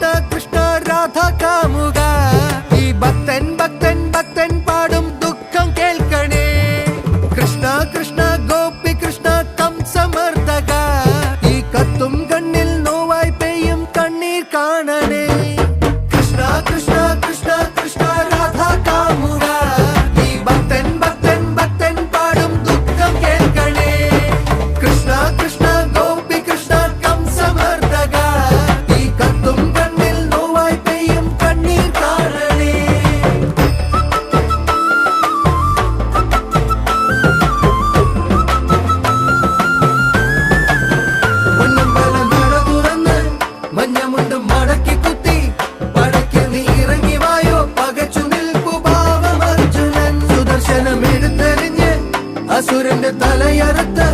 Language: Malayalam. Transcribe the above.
കൃഷ്ണ കൃഷ്ണ രാധ കാമുക ഈ ഭക്തൻ ഭക്തൻ ഭക്തൻ പാടും ദുഃഖം കേൾക്കണേ കൃഷ്ണ കൃഷ്ണ ഗോപി കൃഷ്ണ കംസമർദ്ദക ഈ കത്തും കണ്ണിൽ നോവായി പെയ്യും കണ്ണീർ കാണണേ കൃഷ്ണ കൃഷ്ണ കൃഷ്ണ കൃഷ്ണ രാധ കാമുക ഈ ഭക്തൻ ഭക്തൻ ഭക്തൻ പാടും ദുഃഖം കേൾക്കണേ കൃഷ്ണ കൃഷ്ണ ഗോപി കൃഷ്ണ കംസമർദ്ദക ഈ കത്തും കണ്ണിൽ നോവായി പെയ്യും കണ്ണീർ കാണണേ പൊന്നമ്പലം നട തുറന്ന് മഞ്ഞമുണ്ട് മടക്കി കുത്തി പടയ്ക്ക് നീ ഇറങ്ങി വായോ പകച്ചു നിൽപ്പു ഭാവം അർജുനൻ സുദർശനം എടുത്തെറിഞ്ഞ് അസുരന്റെ തലയറുത്ത്